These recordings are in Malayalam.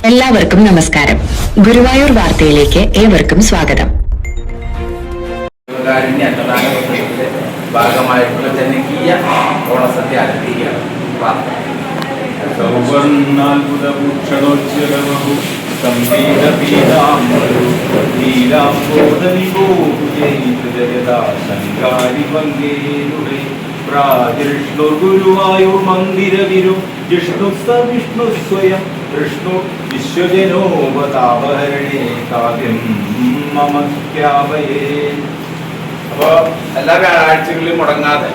എല്ലാവർക്കും നമസ്കാരം. ഗുരുവായൂർ വാർത്തയിലേക്ക് ഏവർക്കും സ്വാഗതം. ഭാഗമായിട്ടുള്ള ജനകീയ ഓണസദ്യ ആരംഭിക്കുകയാണ്. ഗുരുവായൂർ മന്ദിരവിരു ജിഷ്ണു സവിഷ്ണു സ്വയം കൃഷ്ണു വിശ്വജനോപതാപഹരണേ കാവ്യം മമക്യാവയേ. അപ്പോൾ എല്ലാ വ്യാഴാഴ്ചകളിലും മുടങ്ങാതെ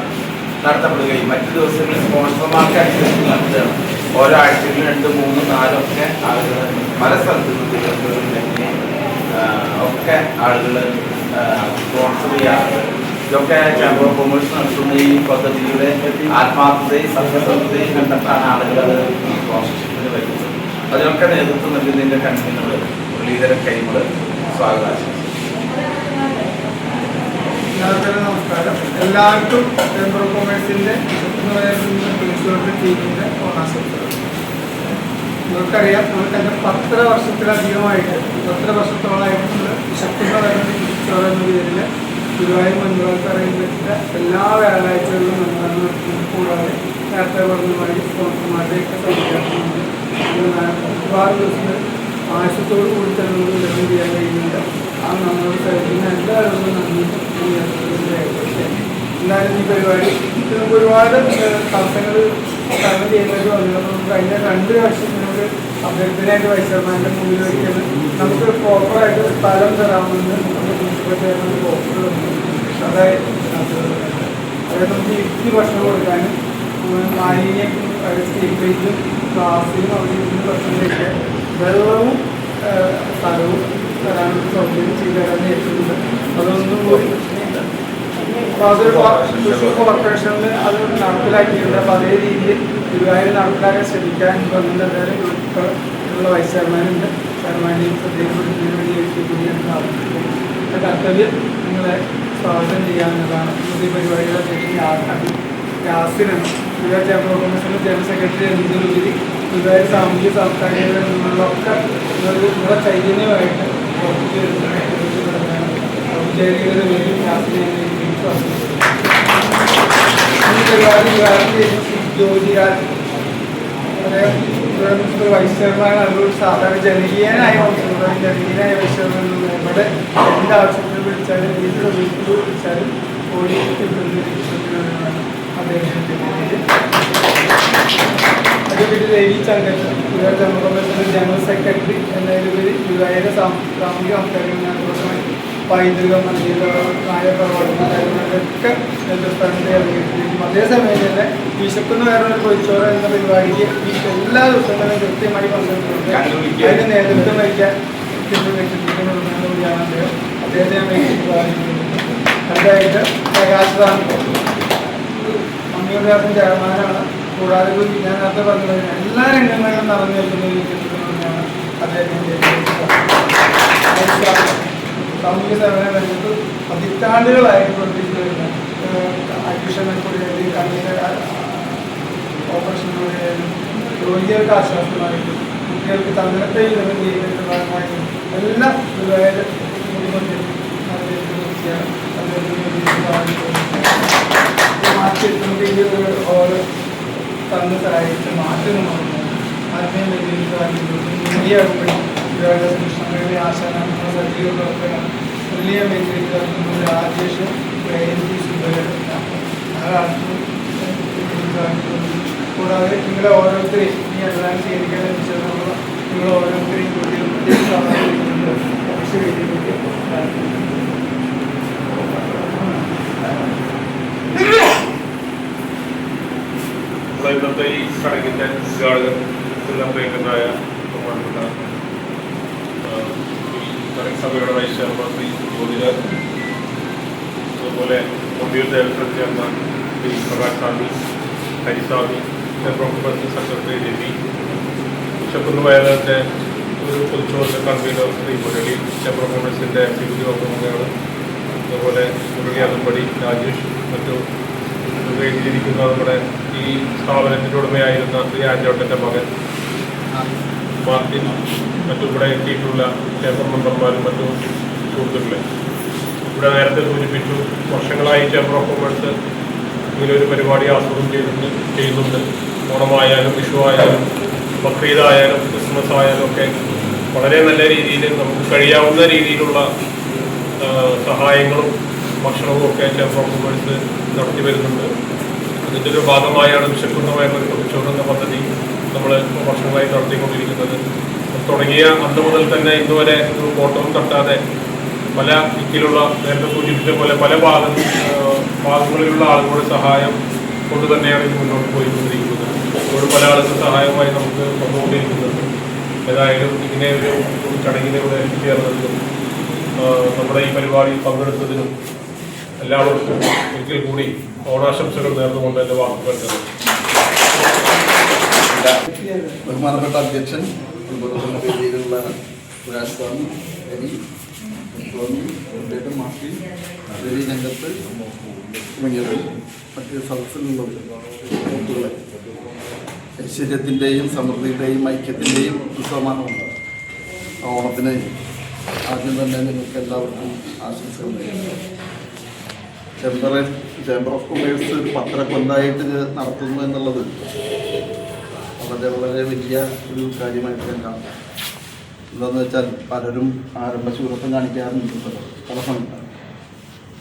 നടത്തപ്പെടുകയും മറ്റു ദിവസങ്ങളിൽ സ്പോൺസർമാർക്ക് അനുസരിച്ച് നടത്തുകയാണ്. ഓരോ ആഴ്ചകളിൽ 2, 3, 4 ഒക്കെ ആളുകൾ പല സ്ഥലത്ത് ഒക്കെ ആളുകൾ സ്പോൺസർ ചെയ്യാറുണ്ട്. ഇതൊക്കെ ചേംബർ ഓഫ് കൊമേഴ്സ് നടത്തുന്ന ഈ പദ്ധതിയുടെ ആത്മാർത്ഥതയും സത്യസന്ധതയും കണ്ടിട്ടാണ് ആളുകൾ അത് സ്പോൺസർഷിപ്പിന് വരുന്നത്. അതിനൊക്കെ നേതൃത്വം നൽകുന്നതിൻ്റെ കൺവീനർ മുരളീധരൻ കൈമൾ സ്വാഗതം ആശംസിച്ചു. നമസ്കാരം. എല്ലാവർക്കും ചേംബർ ഓഫ് കൊമേഴ്സിൻ്റെ ടീമിൻ്റെ ഓണാശംസകൾ. നിങ്ങൾക്കറിയാം, നമ്മൾ കഴിഞ്ഞ 10 വർഷത്തിലധികമായിട്ട് 10 വർഷത്തോളമായിട്ട് നമ്മൾ വിശക്കുന്ന വരുന്ന എന്ന പേരിൽ ഗുരുവായൂർ മഞ്ഞുകാലത്ത് എല്ലാ വ്യാഴാഴ്ചകളിലും മഞ്ഞുകാലം നടത്തുന്നത് കൂടാതെ നേരത്തെ പറഞ്ഞതുമായി സ്പോൺസർമാരുടെയൊക്കെ സംരക്ഷണമുണ്ട്. ഒരുപാട് ദിവസങ്ങൾ ആശയത്തോടു കൂടി തന്നെ നമുക്ക് വിതരണം ചെയ്യാൻ കഴിയുന്നുണ്ട്. ആ നമ്മളോട് സഹിക്കുന്ന എല്ലാവരും നന്ദി. എന്തായാലും ഈ പരിപാടി നമുക്ക് ഒരുപാട് തടസ്സങ്ങൾ തരണം ചെയ്യുന്നതിൽ വന്നത് നമുക്ക് കഴിഞ്ഞ 2 വർഷത്തിനോട് അഭ്യർത്ഥനയായിട്ട് വൈസ് ചെയർമാൻ്റെ മുന്നിൽ വയ്ക്കുന്നത് നമുക്ക് പ്രോപ്പറായിട്ട് സ്ഥലം തരാമെന്ന് നമ്മുടെ പ്രിൻസിപ്പൽ ചെയർമാൻ ഓഫർ തന്നു. അതായത് നമുക്ക് ഇരുത്തി ഭക്ഷണം കൊടുക്കാനും മാലിന്യം സ്റ്റേജും ക്ലാസ്സിലും അവിടെ ഇരുന്ന് ഭക്ഷണം കഴിക്കാൻ വെള്ളവും സ്ഥലവും തരാനുള്ള സൗകര്യം ചെയ്തു തരാൻ ഏറ്റുണ്ട്. അതൊന്നും കൂടി കോർപ്പറേഷനിൽ അത് നടപ്പിലാക്കിയിട്ടുണ്ട്. അപ്പോൾ അതേ രീതിയിൽ ഗുരുവായൂർ നടപ്പിലാക്കാൻ ശ്രമിക്കാൻ വന്നിട്ട് എന്തായാലും ഉള്ള വൈസ് ചെയർമാനുണ്ട്. ചെയർമാൻ്റെയും ശ്രദ്ധയിൽപ്പെടുന്നതിന് വേണ്ടി എഴുതിക്കൂടിയാണ് കർത്തവ്യം നിങ്ങളെ സ്വാഗതം ചെയ്യാവുന്നതാണ്. ഈ പരിപാടിയുടെ അധ്യക്ഷൻ യാസിനാണ്. ഗുരുവായൂർ ചേംബർ ഓഫ് കൊമേഴ്സിൻ്റെ ജനറൽ സെക്രട്ടറി എന്നതിലുപരി ഗുരുവായൂർ സാമൂഹിക സാംസ്കാരിക നിങ്ങളൊക്കെ നിങ്ങളെ ചൈതന്യമായിട്ട് പുറത്തേക്ക് വരുന്നതാണ്. ഔദ്യോഗികതയുടെ പേരിൽ യാസിനെ ജ്യോതിരാജ് വൈസ് ചെയർമാൻ. അതുകൊണ്ട് സാധാരണ ജനകീയനായ ജനകീയനായ വൈസ് ചെയർമാൻ ഇവിടെ എന്ത് ആവശ്യത്തിൽ വിളിച്ചാലും വീട്ടിലെ വീട്ടിൽ വിളിച്ചാലും ഓടി അദ്ദേഹത്തിൻ്റെ അതേപറ്റി ദേവി ചങ്കത്ത് ഗുരുവായൂർ ചേംബർ ഓഫ് കൊമേഴ്സിൻ്റെ ജനറൽ സെക്രട്ടറി എന്നതിലുപരി ഗുരുവായൂർ സാമൂഹിക സാംസ്കാരിക പൈതൃകം നായ പ്രവർത്തനങ്ങളൊക്കെ നേതൃസ്ഥാനത്തെ അറിയിച്ചിരിക്കും. അതേസമയം തന്നെ വിശക്കുന്ന വേറൊരു പൊതിച്ചോറ് എന്ന പരിപാടിക്ക് എല്ലാ ദിവസങ്ങളും കൃത്യമായി പങ്കെടുക്കുന്നുണ്ട്. അതിന് നേതൃത്വം വഹിക്കാൻ കൂടിയാണ് അദ്ദേഹം. അദ്ദേഹത്തെ ഞാൻ വ്യക്തിത്വം. അതായത് പ്രകാശ് അമ്മയുടെ ചെയർമാനാണ്. കൂടാതെ ഞാൻ നേരത്തെ പറഞ്ഞത് എല്ലാ രംഗങ്ങളിലും നടന്നു നിൽക്കുന്ന ഒരു വ്യക്തിത്വമാണ് അദ്ദേഹത്തിൻ്റെ സാമൂഹിക സേവന രംഗത്ത് പതിറ്റാണ്ടുകളായി പ്രവർത്തിച്ചു വരുന്ന അഡ്മിഷൻ കൂടിയായാലും കണ്ണിൻ്റെ ഓപ്പറേഷനിലൂടെയായാലും രോഗികൾക്ക് ആശ്വാസമായിട്ടും കുട്ടികൾക്ക് ചന്ദനത്തെ വിതരണം ചെയ്യുന്നതിൻ്റെ ഭാഗമായിട്ടും എല്ലാം ഗുരുവായൂർ കുടുംബത്തിൽ മാറ്റി ഓരോ തന്ന് സഹായിച്ച് മാറ്റുന്നു. ആദ്യം വലിയ കൃഷ്ണങ്ങളുടെ ആശാനങ്ങളുടെ സജീവ പ്രവർത്തനം വലിയ മേഖലയിൽ രാജേഷ് കൂടാതെ നിങ്ങളെ ഓരോരുത്തരെയും ഈ അഡ്വാൻസ് ചെയ്തിരിക്കാൻ വെച്ചിട്ടുള്ള നിങ്ങൾ ഓരോരുത്തരെയും ഇന്നത്തെ ഈ ചടങ്ങിൻ്റെ ഉദ്ഘാടകൻ പ്രിയങ്കരനായ ബഹുമാനപ്പെട്ട സഭയുടെ വൈസ് ചെയർമാൻ ശ്രീ ജ്യോതിരാജ്, അതുപോലെ mobile director chairman Shri Prakash Swami, Hariswami, chamber of commerce secretary Ravi, വിശക്കുന്ന വയനാടിൻ്റെ ഒരു പൊതുച്ചോറിൻ്റെ convener Shri Murali, chamber of കൊമേഴ്സിൻ്റെ എക്സിക്യൂട്ടീവ് ഓഫീസറാണ്, അതുപോലെ മുരളി അകമ്പടി, രാജേഷ്, മറ്റു വേദിയിലിരിക്കുന്ന നമ്മുടെ ഈ സ്ഥാപനത്തിൻ്റെ ഉടമയായിരുന്ന ശ്രീ ആൻഡോട്ടൻ്റെ മകൻ മാർട്ടിൻ, മറ്റും ഇവിടെ എത്തിയിട്ടുള്ള ചേംബർ മെമ്പർമാരും മറ്റും സുഹൃത്തുക്കളെ, ഇവിടെ നേരത്തെ സൂചിപ്പിച്ചു വർഷങ്ങളായി ചേംബർ ഓഫ് കൊമേഴ്സ് ഇങ്ങനൊരു പരിപാടി ആസൂത്രണം ചെയ്യുന്നുണ്ട്. ഓണമായാലും വിഷു ആയാലും ബക്രീദ് ആയാലും ക്രിസ്മസ് ആയാലും ഒക്കെ വളരെ നല്ല രീതിയിൽ നമുക്ക് കഴിയാവുന്ന രീതിയിലുള്ള സഹായങ്ങളും ഭക്ഷണവും ഒക്കെ ചേംബർ ഓഫ് കൊമേഴ്സ് നടത്തി വരുന്നുണ്ട്. അതിൻ്റെ ഒരു ഭാഗമായാണ് വിശക്കുന്നതായിട്ടുള്ള പൊതിച്ചോറുന്ന പദ്ധതി നമ്മൾ വർഷങ്ങളായി നടത്തിക്കൊണ്ടിരിക്കുന്നത്. തുടങ്ങിയ അന്ന് മുതൽ തന്നെ ഇന്നുവരെ ഒരു കോട്ടവും തട്ടാതെ പല ദിക്കിലുള്ള നേരത്തെ സൂചിപ്പിച്ച പോലെ പല ഭാഗങ്ങളിലുള്ള ആളുകളുടെ സഹായം കൊണ്ട് തന്നെയാണ് ഇത് മുന്നോട്ട് പോയിക്കൊണ്ടിരിക്കുന്നത്. ഇപ്പോഴും പല ആളുകളുടെ സഹായമായി നമുക്ക് വന്നുകൊണ്ടിരിക്കുന്നത്. ഏതായാലും ഇങ്ങനെ ഒരു ചടങ്ങിലൂടെ എത്തിച്ചേർന്നതിനും നമ്മുടെ ഈ പരിപാടിയിൽ പങ്കെടുത്തതിനും എല്ലാവർക്കും ഒരിക്കൽ കൂടി ഓണാശംസകൾ നേർന്നുകൊണ്ട് എൻ്റെ വാക്കുകൾ ബഹുമാനപ്പെട്ട അധ്യക്ഷൻ, വേദിയിലുള്ള സുരാജ് സ്വാമി, സ്വാമി, മാർട്ടിൻ, രവി രംഗത്ത് തുടങ്ങിയത് മറ്റ് സദസ്സിലുള്ള ഐശ്വര്യത്തിൻ്റെയും സമൃദ്ധിയുടെയും ഐക്യത്തിൻ്റെയും ഉത്സവമാണ് ഓണത്തിന്. ആദ്യം തന്നെ നിങ്ങൾക്ക് എല്ലാവർക്കും ആശംസകൾ നേരുന്നു. ചേംബർ ഓഫ് കൊമേഴ്സ് 10 കൊല്ലമായിട്ട് നടത്തുന്നു എന്നുള്ളത് വളരെ വളരെ വലിയ ഒരു കാര്യമായിട്ട് ഞാൻ കാണുന്നു. എന്താണെന്ന് വെച്ചാൽ പലരും ആരംഭശൂരത്വം കാണിക്കാറുണ്ട് പല സമയത്താണ്.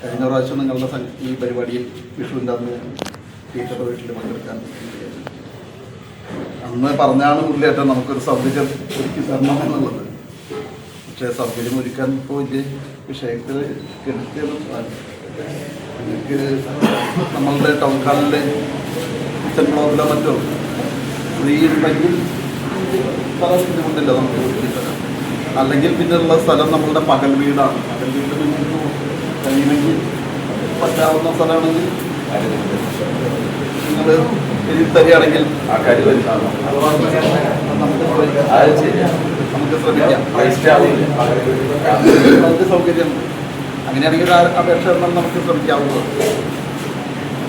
കഴിഞ്ഞ പ്രാവശ്യം നിങ്ങളുടെ ഈ പരിപാടിയിൽ വിഷുവിൻ്റെ അന്ന് ടീച്ചറുടെ വീട്ടിൽ പങ്കെടുക്കാൻ അന്ന് പറഞ്ഞാണ് മുരളിയേറ്റം നമുക്കൊരു സൗകര്യം ഒരുക്കി തരണം എന്നുള്ളത്. പക്ഷേ സൗകര്യം ഒരുക്കാൻ ഇപ്പോൾ വലിയ വിഷയത്തിൽ കെടുത്തിയതും എനിക്ക് നമ്മളുടെ ടൗൺ ഹാളിലെ കിച്ചൺ ബ്ലോക്കിലോ മറ്റോ ഫ്രീ ഉണ്ടെങ്കിൽ പല ബുദ്ധിമുട്ടില്ല നമുക്ക് ഒരുക്കി തരാം. അല്ലെങ്കിൽ പിന്നെയുള്ള സ്ഥലം നമ്മളുടെ പകൽ വീടാണ്. പകൽ വീട് നിങ്ങൾക്ക് കഴിയുമെങ്കിൽ പറ്റാവുന്ന സ്ഥലമാണെങ്കിൽ നിങ്ങൾ എഴുതി തരികയാണെങ്കിൽ നമുക്ക് ശ്രമിക്കാം. അതിൻ്റെ സൗകര്യം അങ്ങനെയാണെങ്കിൽ അപേക്ഷ നമുക്ക് ശ്രമിക്കാവുന്നത്.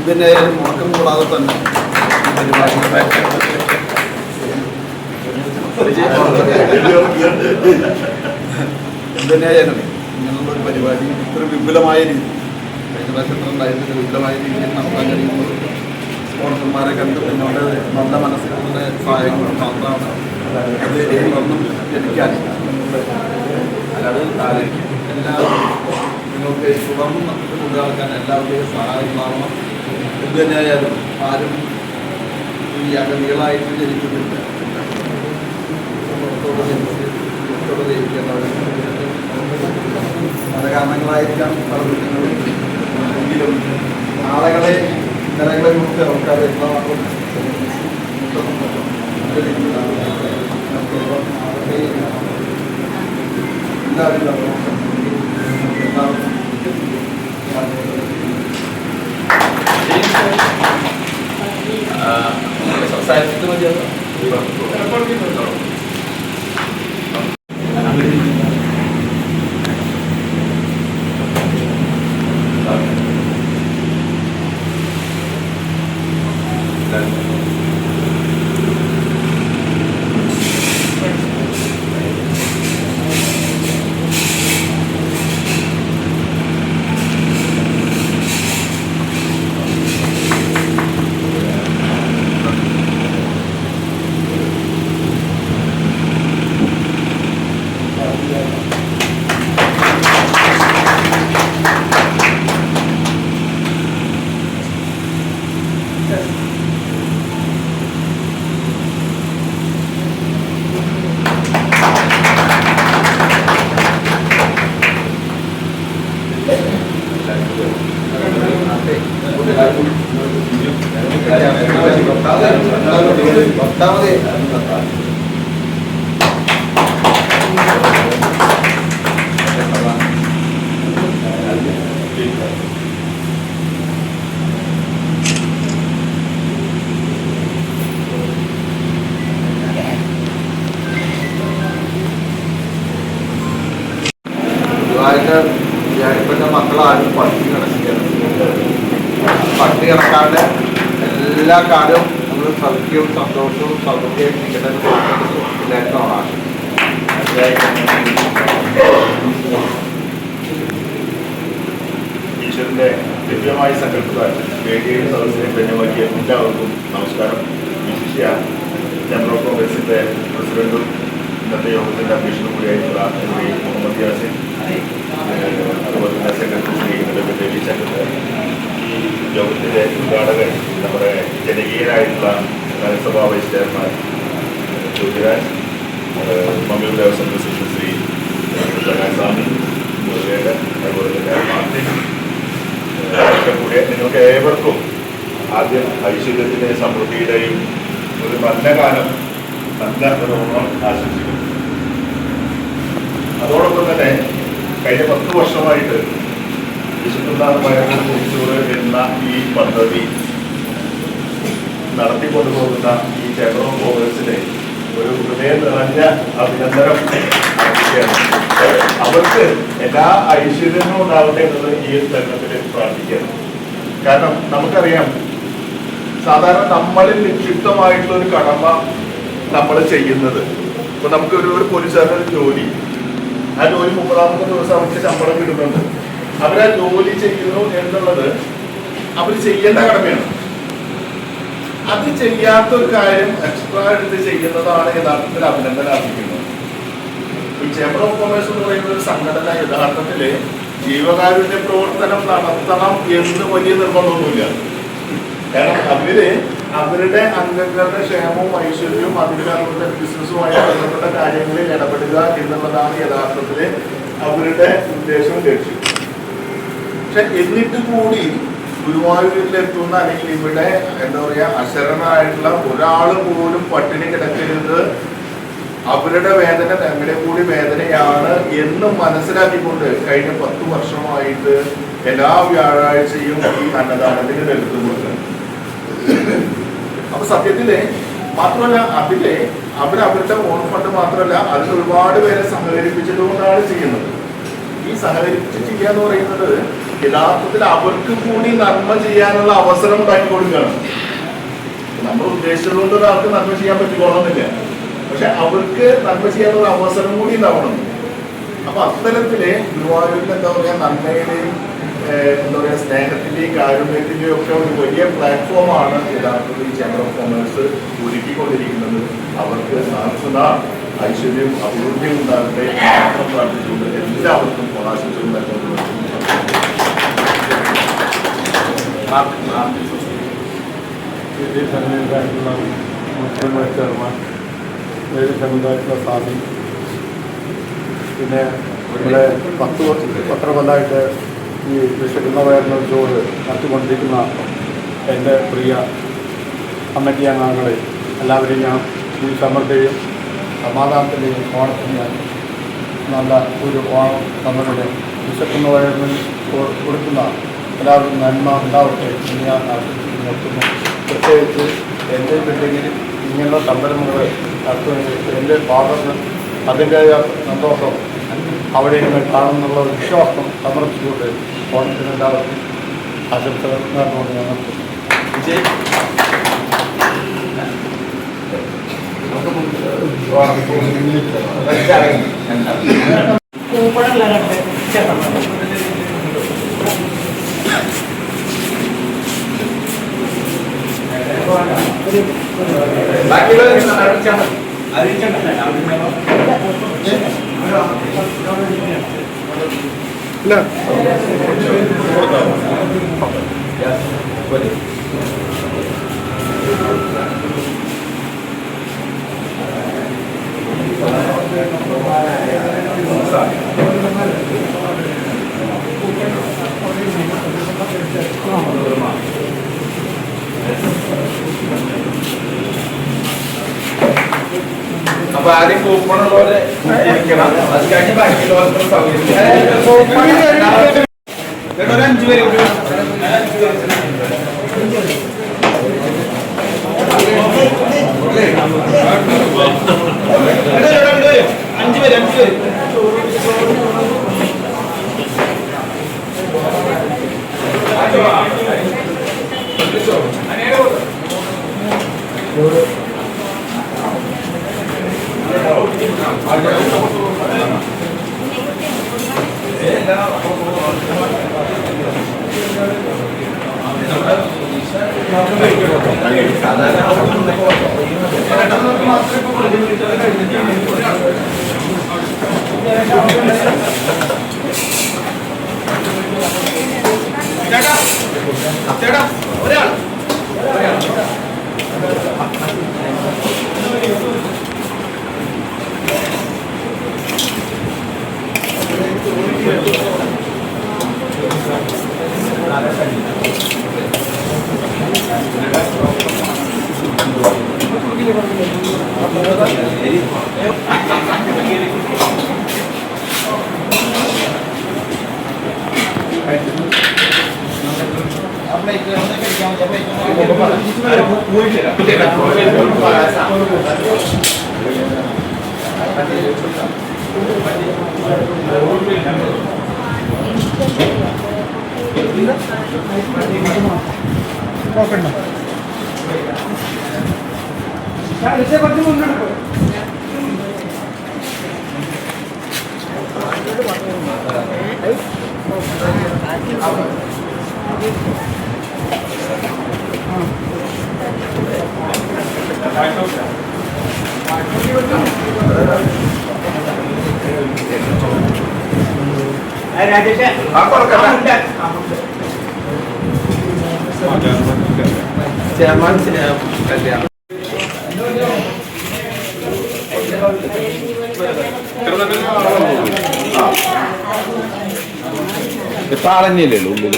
ഇതിനെ മുടക്കം കൂടാതെ തന്നെ എന്തിനായാലും ഇങ്ങനെയുള്ള ഒരു പരിപാടി ഇത്ര വിപുലമായ രീതി കഴിഞ്ഞ പ്രാവശ്യത്തിലുണ്ടായിരുന്ന വിപുലമായ രീതിയിൽ നടത്താൻ കഴിയുന്നത് സ്പോൺസർമാരെ കണ്ട് എന്നോട് നല്ല മനസ്സിലുള്ള സഹായങ്ങൾ മാത്രമാണ് അത് തുടർന്നും ലഭിക്കാൻ. അല്ലാതെ എല്ലാവരും നിങ്ങൾക്ക് തുടർന്നും നമുക്ക് കൊണ്ടുനടക്കാൻ എല്ലാവരുടെയും സഹായമാവണം. എന്ത് തന്നെയായാലും ആരും ഈ അഗതികളായിട്ട് ജനിക്കുന്നില്ല. പല കാരണങ്ങളായിരിക്കാം പല കുഞ്ഞുങ്ങളും. എങ്കിലും ആളുകളെ ജനങ്ങളെ കുറിച്ച് ആൾക്കാർ എല്ലാവർക്കും സംസാരിച്ചിട്ട് മതിയല്ലോ. വിചാരിക്കുന്ന മക്കളാരും പട്ടി കിടക്കുകയാണ്. പട്ടി കിടക്കാണ്ട് എല്ലാ കാലവും നമ്മൾ സൗഖ്യവും സന്തോഷവും സൗകര്യവും ഇരിക്കട്ടെ. മനസ്സിലാക്കണം. ഈശ്വരന്റെ ദിവ്യമായ സങ്കല്പത്താൽ വേദിയുടെ സദസ്സിനെ ധന്യമാക്കിയ എല്ലാവർക്കും നമസ്കാരം. വിശിഷ്യ ജനറൽ കോൺഗ്രസിന്റെ പ്രസിഡന്റും ഇന്നത്തെ യോഗത്തിന്റെ അധ്യക്ഷനും കൂടിയായിട്ടുള്ള ശ്രീ മുഹമ്മദ് യാസിൻ, അതുപോലെ തന്നെ സെക്രട്ടറി ശ്രീ ദേവി സെക്രട്ടറി, ഈ യോഗത്തിന്റെ ഉദ്ഘാടകൻ നമ്മുടെ ജനകീയനായിട്ടുള്ള നഗരസഭാ vice chairman Jyothiraj, Mammiyur Devaswom president Shri Swami Muralidharan, അതുപോലെ തന്നെ മാർട്ടിൻ, ഒക്കെ കൂടിയ നിങ്ങൾക്ക് ഏവർക്കും ആദ്യം ഐശ്വര്യത്തിന്റെയും സമൃദ്ധിയുടെയും ഒരു നല്ല കാലം, നല്ല ഒരു ഓണം ആശംസിക്കുന്നു. അതോടൊപ്പം തന്നെ കഴിഞ്ഞ 10 വർഷമായിട്ട് വിശുദ്ധമായ കുറിച്ചൂർ എന്ന ഈ പദ്ധതി നടത്തിക്കൊണ്ടുപോകുന്ന ഈ ചേംബർ ഓഫ് കോമേഴ്സിനെ ഒരു ഹൃദയം നിറഞ്ഞ അഭിനന്ദനം അർപ്പിക്കുകയാണ്. അവർക്ക് എല്ലാ ഐശ്വര്യങ്ങളും ഉണ്ടാവട്ടെ എന്നത് ഈ തരുണത്തിൽ പ്രാർത്ഥിക്കുകയാണ്. കാരണം നമുക്കറിയാം, സാധാരണ നമ്മളിൽ നിക്ഷിപ്തമായിട്ടുള്ള ഒരു കടമ നമ്മൾ ചെയ്യുന്നത്, ഇപ്പൊ നമുക്ക് ഒരു പോലീസുകാരുടെ ജോലി, ആ ജോലി 30ാമത്തെ ദിവസം അവർക്ക് ശമ്പളം കിട്ടുന്നുണ്ട്. അവരാ ജോലി ചെയ്യുന്നു എന്നുള്ളത് അവർ ചെയ്യേണ്ട കടമയാണ്. അത് ചെയ്യാത്തൊരു കാര്യം എക്സ്ട്രാ എടുത്ത് ചെയ്യുന്നതാണ് യഥാർത്ഥത്തിൽ അഭിനന്ദനം അർപ്പിക്കുന്നത്. ഈ ചേംബർ ഓഫ് കോമേഴ്സ് എന്ന് പറയുന്ന ഒരു സംഘടന യഥാർത്ഥത്തില് ജീവകാരുണ്യ പ്രവർത്തനം നടത്തണം എന്ന് വലിയ നിർബന്ധമൊന്നുമില്ല. കാരണം അവരുടെ അംഗങ്ങളുടെ ക്ഷേമവും ഐശ്വര്യവും അവരുടെ ബിസിനസ്സുമായി ബന്ധപ്പെട്ട കാര്യങ്ങളിൽ ഇടപെടുക എന്നുള്ളതാണ് യഥാർത്ഥത്തില് അവരുടെ ഉദ്ദേശവും ലക്ഷ്യം. പക്ഷെ എന്നിട്ട് കൂടി ഗുരുവായൂരിലെത്തുന്ന, അല്ലെങ്കിൽ ഇവിടെ എന്താ പറയാ, അശരണായിട്ടുള്ള ഒരാൾ പോലും പട്ടിണി കിടക്കരുത്, അവരുടെ വേദന ഞങ്ങളുടെ കൂടി വേദനയാണ് എന്ന് മനസ്സിലാക്കിക്കൊണ്ട് കഴിഞ്ഞ 10 വർഷമായിട്ട് എല്ലാ വ്യാഴാഴ്ചയും ഈ അന്നദാനത്തിന് നേതൃത്വം കൊടുക്കുന്നത്. അപ്പൊ സത്യത്തില് മാത്രമല്ല, അവരവരുടെ ഓൺ ഫണ്ട് മാത്രമല്ല, അതിൽ ഒരുപാട് പേരെ സഹകരിപ്പിച്ചതുകൊണ്ടാണ് ചെയ്യുന്നത്. ഈ സഹകരിപ്പിച്ച് ചെയ്യാന്ന് പറയുന്നത് യഥാർത്ഥത്തിൽ അവർക്ക് കൂടി നന്മ ചെയ്യാനുള്ള അവസരം ഉണ്ടാക്കി കൊടുക്കുകയാണ്. നമ്മൾ ഉദ്ദേശിച്ചതുകൊണ്ട് ഒരാൾക്ക് നന്മ ചെയ്യാൻ പറ്റിക്കോണമെന്നില്ല, പക്ഷെ അവർക്ക് നന്മ ചെയ്യാനുള്ള അവസരം കൂടി ഉണ്ടാവണം. അപ്പൊ അത്തരത്തില് ഗുരുവായൂരിൽ എന്താ പറയാ, നന്മയുടെയും എന്താ പറയാ, സ്നേഹത്തിന്റെയും കാരുണ്യത്തിന്റെയും ഒക്കെ ഒരു വലിയ പ്ലാറ്റ്ഫോമാണ് യഥാർത്ഥത്തിൽ ഈ ചേംബർ ഓഫ് കോമേഴ്സ് ഒരുക്കിക്കൊണ്ടിരിക്കുന്നത്. അവർക്ക് നാശന ഐശ്വര്യവും അഭിവൃദ്ധിയും ഉണ്ടാകട്ടെ മാത്രം പ്രാർത്ഥിച്ചുകൊണ്ട് എല്ലാവർക്കും ആശംസകൾ നൽകുന്നു. സ്വാമി, പിന്നെ ഇവിടെ 10 കൊല്ലമായിട്ട് ഈ വിശുദ്ധ ചോറ് നടത്തിക്കൊണ്ടിരിക്കുന്ന എൻ്റെ പ്രിയ കമ്മിറ്റി അംഗങ്ങളെ എല്ലാവരെയും ഞാൻ ഈ സമൃദ്ധിയും സമാധാനത്തിൻ്റെയും ഓണത്തിന് നല്ല ഒരു ഓണം നമ്മളുടെ വിശക്കുന്ന വയറിന് കൊടുക്കുന്ന എല്ലാവരും നന്മ ഉണ്ടാവട്ടെ എന്ന് ഞാൻ നിർത്തുന്നു. പ്രത്യേകിച്ച് എൻ്റെ ബിൽഡിങ്ങിൽ ഇങ്ങനെയുള്ള സംരംഭങ്ങൾ നടത്തുന്നതിന് എൻ്റെ ഫാദറിന് അതിൻ്റെതായ സന്തോഷം അവിടെ നിന്ന് കാണുന്നുള്ള വിശ്വാസം സമർപ്പിച്ചുകൊണ്ട് ഓണത്തിന് എല്ലാവർക്കും ആശംസകൾ നേർന്നുകൊണ്ട് ഞാൻ നിർത്തുന്നു. അപ്പൊ ആദ്യം കൂപ്പണുള്ളവരെ ഇരിക്കണം, അത് കഴിഞ്ഞ് ബാക്കിയുള്ളവർക്ക് സൗകര്യം. 5 പേര് കുറച്ച് മുന്നോട്ട് ചെയർമാൻ കല്യാണം ഇപ്പൊ ആളന്നെയല്ലേ ഉള്ളിൽ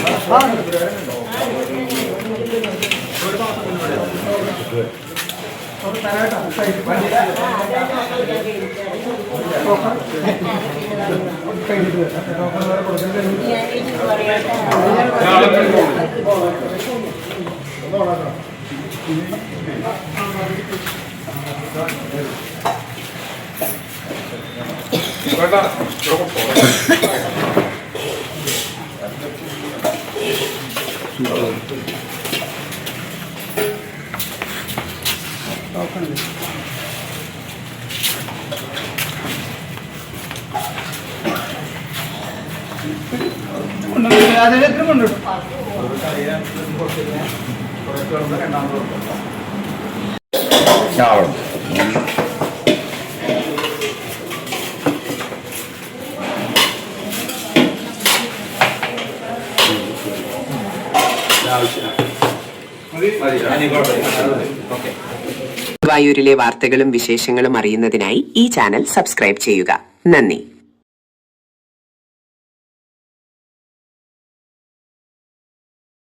അതിലെത്ര കൊണ്ടിടും ഗുരുവായൂരിലെ വാർത്തകളും വിശേഷങ്ങളും അറിയുന്നതിനായി ഈ ചാനൽ സബ്സ്ക്രൈബ് ചെയ്യുക. നന്ദി.